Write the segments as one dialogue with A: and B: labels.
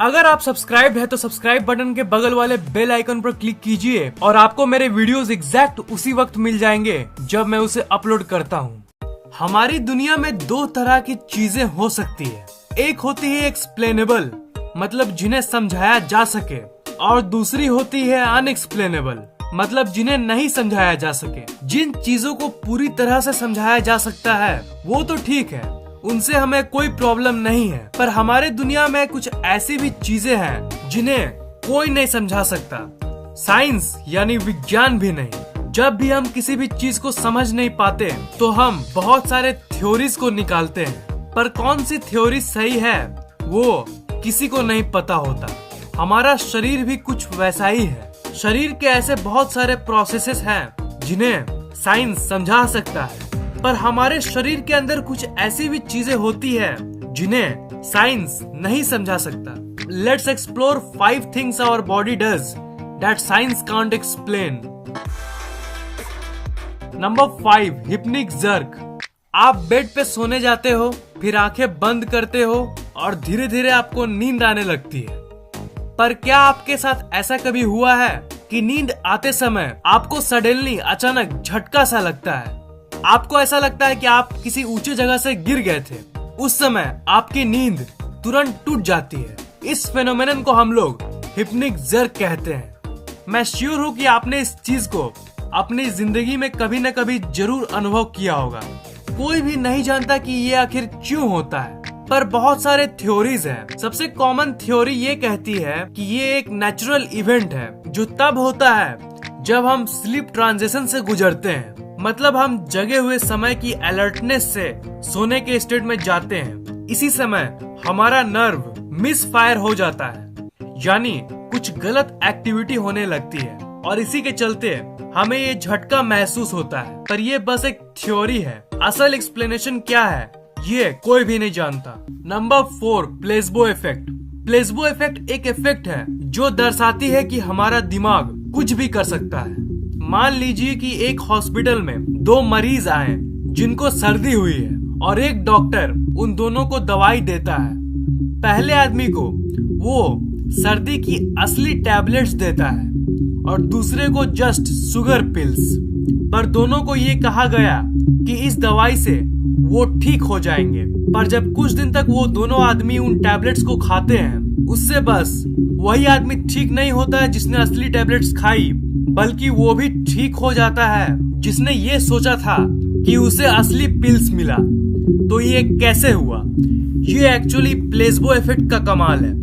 A: अगर आप सब्सक्राइब है तो सब्सक्राइब बटन के बगल वाले बेल आइकन पर क्लिक कीजिए और आपको मेरे वीडियोस एग्जैक्ट उसी वक्त मिल जाएंगे जब मैं उसे अपलोड करता हूँ। हमारी दुनिया में दो तरह की चीजें हो सकती है। एक होती है एक्सप्लेनेबल, मतलब जिन्हें समझाया जा सके, और दूसरी होती है अनएक्सप्लेनेबल, मतलब जिन्हें नहीं समझाया जा सके। जिन चीजों को पूरी तरह से समझाया जा सकता है वो तो ठीक है, उनसे हमें कोई प्रॉब्लम नहीं है, पर हमारे दुनिया में कुछ ऐसी भी चीजें हैं जिन्हें कोई नहीं समझा सकता, साइंस यानी विज्ञान भी नहीं। जब भी हम किसी भी चीज को समझ नहीं पाते तो हम बहुत सारे थ्योरीज को निकालते हैं, पर कौन सी थ्योरी सही है वो किसी को नहीं पता होता। हमारा शरीर भी कुछ वैसा ही है। शरीर के ऐसे बहुत सारे प्रोसेसेस हैं जिन्हें साइंस समझा सकता है, पर हमारे शरीर के अंदर कुछ ऐसी भी चीजें होती है जिन्हें साइंस नहीं समझा सकता। Let's explore 5 things our body does that science can't explain. Number 5, hypnic jerk. आप बेड पे सोने जाते हो, फिर आंखें बंद करते हो और धीरे धीरे आपको नींद आने लगती है। पर क्या आपके साथ ऐसा कभी हुआ है कि नींद आते समय आपको सडनली अचानक झटका सा लगता है? आपको ऐसा लगता है कि आप किसी ऊंचे जगह से गिर गए थे। उस समय आपकी नींद तुरंत टूट जाती है। इस फेनोमेनन को हम लोग हिप्निक जर्क कहते हैं। मैं श्योर हूँ कि आपने इस चीज को अपनी जिंदगी में कभी न कभी जरूर अनुभव किया होगा। कोई भी नहीं जानता कि ये आखिर क्यों होता है, पर बहुत सारे थ्योरीज हैं। सबसे कॉमन थ्योरी ये कहती है कि ये एक नेचुरल इवेंट है जो तब होता है जब हम स्लीप ट्रांजिशन से गुजरते हैं, मतलब हम जगे हुए समय की अलर्टनेस से सोने के स्टेट में जाते हैं। इसी समय हमारा नर्व मिस फायर हो जाता है, यानी कुछ गलत एक्टिविटी होने लगती है और इसी के चलते हमें ये झटका महसूस होता है। पर ये बस एक थ्योरी है, असल एक्सप्लेनेशन क्या है ये कोई भी नहीं जानता। Number 4, placebo effect. Placebo effect एक इफेक्ट है जो दर्शाती है कि हमारा दिमाग कुछ भी कर सकता है। मान लीजिए कि एक हॉस्पिटल में 2 मरीज आए जिनको सर्दी हुई है और एक डॉक्टर उन दोनों को दवाई देता है। पहले आदमी को वो सर्दी की असली टैबलेट्स देता है और दूसरे को जस्ट शुगर पिल्स, पर दोनों को ये कहा गया कि इस दवाई से वो ठीक हो जाएंगे। पर जब कुछ दिन तक वो दोनों आदमी उन टैबलेट्स को खाते हैं, उससे बस वही आदमी ठीक नहीं होता है जिसने असली टैबलेट्स खाई, बल्कि वो भी ठीक हो जाता है जिसने ये सोचा था कि उसे असली पिल्स मिला। तो ये कैसे हुआ? ये एक्चुअली प्लेसबो इफेक्ट का कमाल है।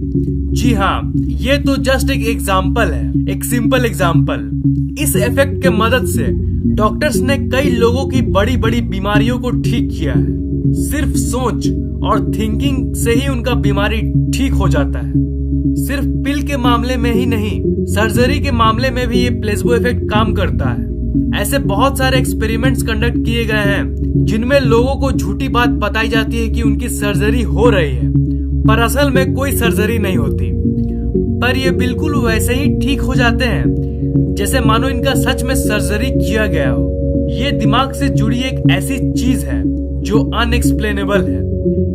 A: जी हाँ, ये तो जस्ट एक एग्जाम्पल है, एक सिंपल एग्जाम्पल। इस इफेक्ट के मदद से डॉक्टर्स ने कई लोगों की बड़ी बड़ी बीमारियों को ठीक किया है। सिर्फ सोच और थिंकिंग से ही उनका बीमारी ठीक हो जाता है। सिर्फ पिल के मामले में ही नहीं, सर्जरी के मामले में भी ये प्लेसबो इफेक्ट काम करता है। ऐसे बहुत सारे एक्सपेरिमेंट्स कंडक्ट किए गए हैं जिनमें लोगों को झूठी बात बताई जाती है कि उनकी सर्जरी हो रही है, पर असल में कोई सर्जरी नहीं होती। पर ये बिल्कुल वैसे ही ठीक हो जाते हैं जैसे मानो इनका सच में सर्जरी किया गया हो। ये दिमाग से जुड़ी एक ऐसी चीज है जो अनएक्सप्लेनेबल है।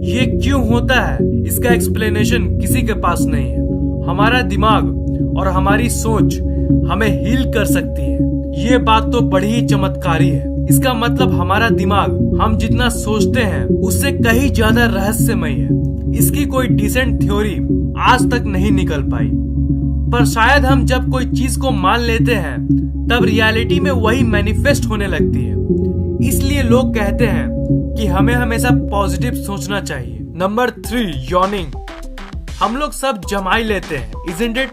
A: ये क्यों होता है इसका एक्सप्लेनेशन किसी के पास नहीं है। हमारा दिमाग और हमारी सोच हमें हील कर सकती है, ये बात तो बड़ी ही चमत्कारी है। इसका मतलब हमारा दिमाग हम जितना सोचते हैं उससे कहीं ज्यादा रहस्यमय है। इसकी कोई डिसेंट थ्योरी आज तक नहीं निकल पाई, पर शायद हम जब कोई चीज को मान लेते हैं तब रियलिटी में वही मैनिफेस्ट होने लगती है। इसलिए लोग कहते हैं कि हमें हमेशा पॉजिटिव सोचना चाहिए। Number 3, yawning. हम लोग सब जमाई लेते हैं, इज़न्ट इट?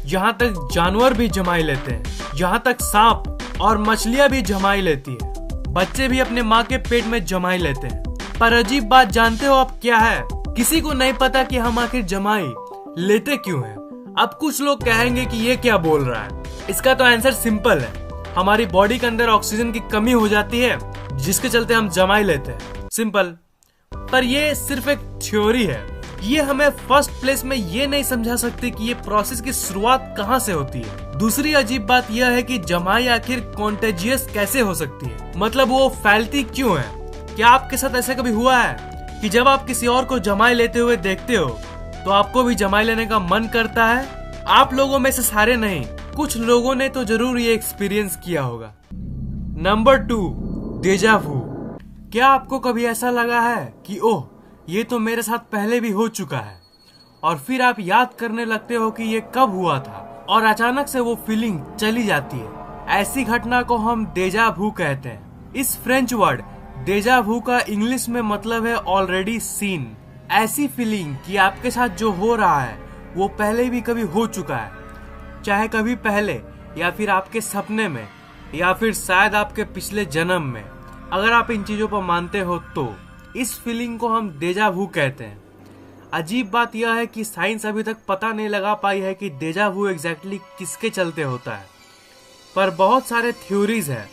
A: यहाँ तक जानवर भी जमाई लेते हैं, यहाँ तक सांप और मछलियाँ भी जमाई लेती है। बच्चे भी अपने माँ के पेट में जमाई लेते हैं। पर अजीब बात जानते हो अब क्या है? किसी को नहीं पता कि हम आखिर जमाई लेते क्यों हैं। अब कुछ लोग कहेंगे कि ये क्या बोल रहा है। इसका तो आंसर सिंपल है, हमारी बॉडी के अंदर ऑक्सीजन की कमी हो जाती है जिसके चलते हम जमाई लेते हैं, सिंपल। पर ये सिर्फ एक थ्योरी है। ये हमें फर्स्ट प्लेस में ये नहीं समझा सकते कि ये प्रोसेस की शुरुआत कहाँ से होती है। दूसरी अजीब बात यह है कि जमाई आखिर कॉन्टेजियस कैसे हो सकती है, मतलब वो फैलती क्यों है। क्या आपके साथ ऐसा कभी हुआ है कि जब आप किसी और को जमाई लेते हुए देखते हो तो आपको भी जमा लेने का मन करता है? आप लोगों में से सारे नहीं, कुछ लोगों ने तो जरूर ये एक्सपीरियंस किया होगा। नंबर 2, डेजा वू। क्या आपको कभी ऐसा लगा है कि ओह, ये तो मेरे साथ पहले भी हो चुका है, और फिर आप याद करने लगते हो कि ये कब हुआ था और अचानक से वो फीलिंग चली जाती है। ऐसी घटना को हम डेजा वू कहते हैं। इस फ्रेंच वर्ड डेजा वू का इंग्लिश में मतलब है ऑलरेडी सीन। ऐसी फीलिंग कि आपके साथ जो हो रहा है वो पहले भी कभी हो चुका है, चाहे कभी पहले या फिर आपके सपने में या फिर शायद आपके पिछले जन्म में। अगर आप इन चीजों पर मानते हो तो इस फीलिंग को हम डेजा वू कहते हैं। अजीब बात यह है कि साइंस अभी तक पता नहीं लगा पाई है कि डेजा वू एग्जैक्टली किसके चलते होता है, पर बहुत सारे थ्योरीज है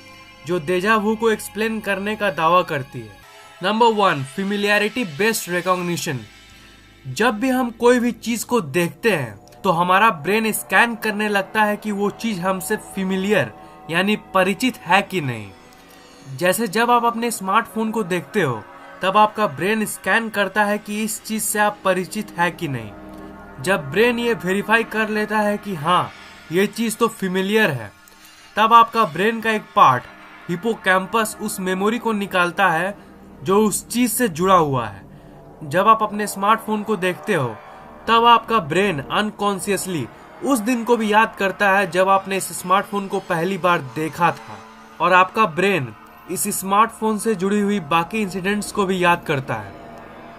A: जो डेजा वू को एक्सप्लेन करने का दावा करती है। Number 1, familiarity based recognition. जब भी हम कोई भी चीज को देखते हैं तो हमारा ब्रेन स्कैन करने लगता है कि वो चीज हमसे फेमिलियर यानी परिचित है कि नहीं। जैसे जब आप अपने स्मार्टफोन को देखते हो तब आपका ब्रेन स्कैन करता है कि इस चीज से आप परिचित है कि नहीं। जब ब्रेन ये वेरीफाई कर लेता है कि हाँ ये चीज तो फेमिलियर है, तब आपका ब्रेन का एक पार्ट हिपोकैम्पस उस मेमोरी को निकालता है जो उस चीज से जुड़ा हुआ है। जब आप अपने स्मार्टफोन को देखते हो तब आपका ब्रेन अनकॉन्शियसली उस दिन को भी याद करता है जब आपने इस स्मार्टफोन को पहली बार देखा था, और आपका ब्रेन इस स्मार्टफोन से जुड़ी हुई बाकी इंसिडेंट्स को भी याद करता है।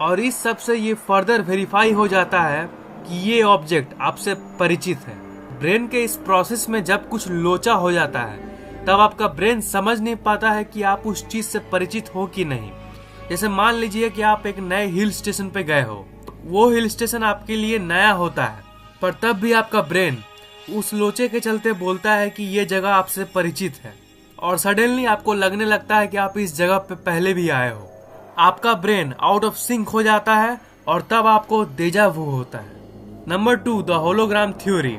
A: और इस सब से ये फर्दर वेरीफाई हो जाता है कि ये ऑब्जेक्ट आपसे परिचित है। ब्रेन के इस प्रोसेस में जब कुछ लोचा हो जाता है तब आपका ब्रेन समझ नहीं पाता है कि आप उस चीज से परिचित हो कि नहीं। जैसे मान लीजिए कि आप एक नए हिल स्टेशन पे गए हो, वो हिल स्टेशन आपके लिए नया होता है, पर तब भी आपका ब्रेन उस लोचे के चलते बोलता है कि ये जगह आपसे परिचित है, और सडनली आपको लगने लगता है कि आप इस जगह पे पहले भी आए हो। आपका ब्रेन आउट ऑफ सिंक हो जाता है और तब आपको डेजा वू होता है। Number 2, the hologram theory.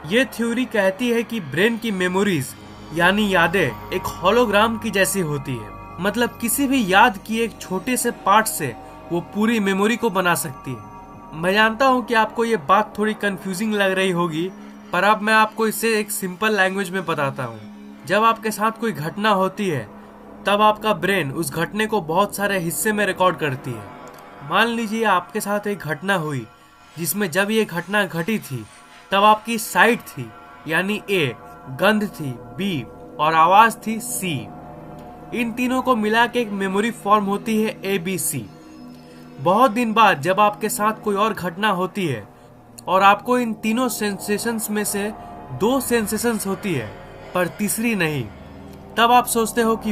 A: ये थ्योरी कहती है कि ब्रेन की मेमोरीज यानी यादें एक होलोग्राम की जैसी होती है। मतलब किसी भी याद की एक छोटे से पार्ट से वो पूरी मेमोरी को बना सकती है। मैं जानता हूँ कि आपको ये बात थोड़ी कंफ्यूजिंग लग रही होगी, पर अब मैं आपको इसे एक सिंपल लैंग्वेज में बताता हूँ। जब आपके साथ कोई घटना होती है तब आपका ब्रेन उस घटने को बहुत सारे हिस्से में रिकॉर्ड करती है। मान लीजिए आपके साथ एक घटना हुई जिसमें जब ये घटना घटी थी तब आपकी साइट थी यानी ए, गंध थी बी और आवाज थी सी। इन तीनों को मिला के एक मेमोरी फॉर्म होती है ABC। बहुत दिन बाद जब आपके साथ कोई और घटना होती है और आपको इन तीनों सेंसेशंस में से 2 सेंसेशंस होती है पर तीसरी नहीं, तब आप सोचते हो कि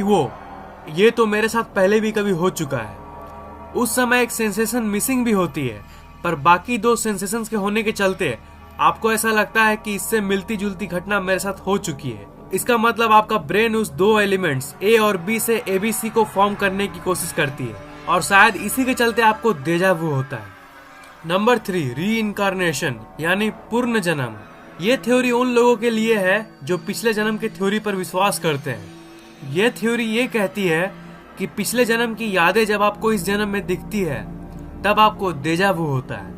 A: ये तो मेरे साथ पहले भी कभी हो चुका है। उस समय एक सेंसेशन मिसिंग भी होती है, पर बाकी 2 सेंसेशंस के होने के चलते आपको ऐसा लगता है कि इससे मिलती जुलती घटना मेरे साथ हो चुकी है। इसका मतलब आपका ब्रेन उस 2 एलिमेंट्स ए और बी से ABC को फॉर्म करने की कोशिश करती है, और शायद इसी के चलते आपको डेजा वू होता है। नंबर 3, रीइंकार्नेशन यानी पुनर्जन्म जन्म। ये थ्योरी उन लोगों के लिए है जो पिछले जन्म के थ्योरी पर विश्वास करते हैं। ये थ्योरी ये कहती है कि पिछले जन्म की यादें जब आपको इस जन्म में दिखती है तब आपको डेजा वू होता है।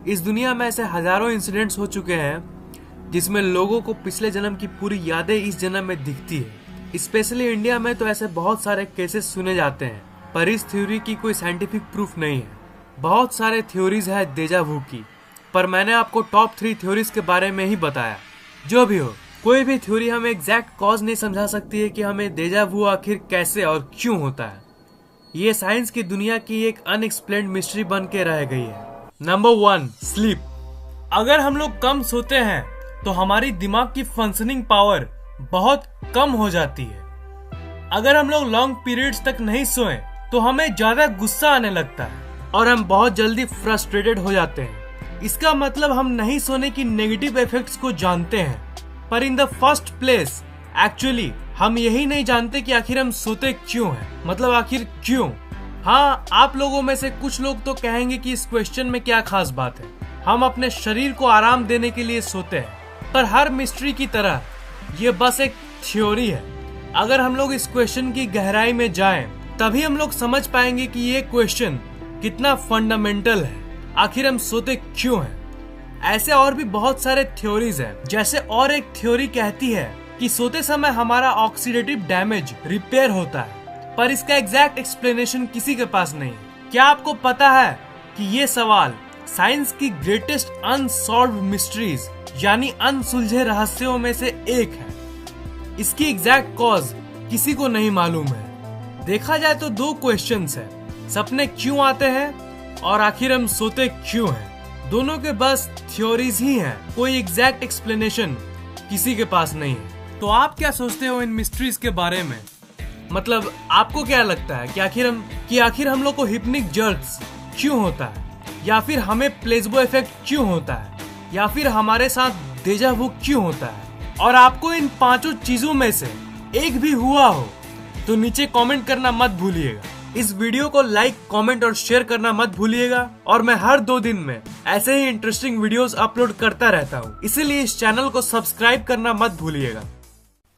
A: इस दुनिया में ऐसे हजारों इंसिडेंट्स हो चुके हैं जिसमें लोगों को पिछले जन्म की पूरी यादें इस जन्म में दिखती है। स्पेशली इंडिया में तो ऐसे बहुत सारे केसेस सुने जाते हैं, पर इस थ्योरी की कोई साइंटिफिक प्रूफ नहीं है। बहुत सारे थ्योरीज है डेजा वू की, पर मैंने आपको टॉप 3 थ्योरीज के बारे में ही बताया। जो भी हो, कोई भी थ्योरी हमें एग्जैक्ट कॉज नहीं समझा सकती है कि हमें डेजा वू आखिर कैसे और क्यों होता है। ये साइंस की दुनिया की एक अनएक्सप्लेन्ड मिस्ट्री बन के रह गई है। Number 1, sleep. अगर हम लोग कम सोते हैं तो हमारी दिमाग की फंक्शनिंग पावर बहुत कम हो जाती है। अगर हम लोग लॉन्ग पीरियड्स तक नहीं सोए तो हमें ज्यादा गुस्सा आने लगता है और हम बहुत जल्दी फ्रस्ट्रेटेड हो जाते हैं। इसका मतलब हम नहीं सोने की नेगेटिव इफेक्ट्स को जानते हैं, पर in the first place actually हम यही नहीं जानते कि आखिर हम सोते क्यों हैं, मतलब आखिर क्यों। हाँ, आप लोगों में से कुछ लोग तो कहेंगे कि इस क्वेश्चन में क्या खास बात है, हम अपने शरीर को आराम देने के लिए सोते हैं। पर हर मिस्ट्री की तरह ये बस एक थ्योरी है। अगर हम लोग इस क्वेश्चन की गहराई में जाएं, तभी हम लोग समझ पाएंगे कि ये क्वेश्चन कितना फंडामेंटल है। आखिर हम सोते क्यों हैं। ऐसे और भी बहुत सारे थ्योरीज हैं। जैसे और एक थ्योरी कहती है कि सोते समय हमारा ऑक्सीडेटिव डैमेज रिपेयर होता है, पर इसका एग्जैक्ट एक्सप्लेनेशन किसी के पास नहीं है। क्या आपको पता है कि ये सवाल साइंस की ग्रेटेस्ट अनसॉल्व्ड मिस्ट्रीज यानी अनसुलझे रहस्यों में से एक है। इसकी एग्जैक्ट कॉज किसी को नहीं मालूम है। देखा जाए तो दो क्वेश्चंस है, सपने क्यों आते हैं और आखिर हम सोते क्यों हैं। दोनों के बस थ्योरीज ही हैं, कोई एग्जैक्ट एक्सप्लेनेशन किसी के पास नहीं है। तो आप क्या सोचते हो इन मिस्ट्रीज के बारे में? मतलब आपको क्या लगता है कि आखिर हम लोग को हिप्निक जर्क्स क्यों होता है, या फिर हमें प्लेसबो इफेक्ट क्यों होता है, या फिर हमारे साथ डेजा वू क्यों होता है? और आपको इन पांचों चीजों में से एक भी हुआ हो तो नीचे कमेंट करना मत भूलिएगा। इस वीडियो को लाइक, कमेंट और शेयर करना मत भूलिएगा। और मैं हर 2 दिन में ऐसे ही इंटरेस्टिंग वीडियोस अपलोड करता रहता हूँ, इसीलिए इस चैनल को सब्सक्राइब करना मत भूलिएगा।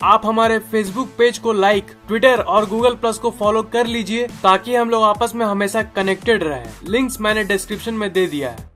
A: आप हमारे फेसबुक पेज को लाइक, ट्विटर और गूगल प्लस को फॉलो कर लीजिए ताकि हम लोग आपस में हमेशा कनेक्टेड रहें। लिंक्स मैंने डिस्क्रिप्शन में दे दिया है।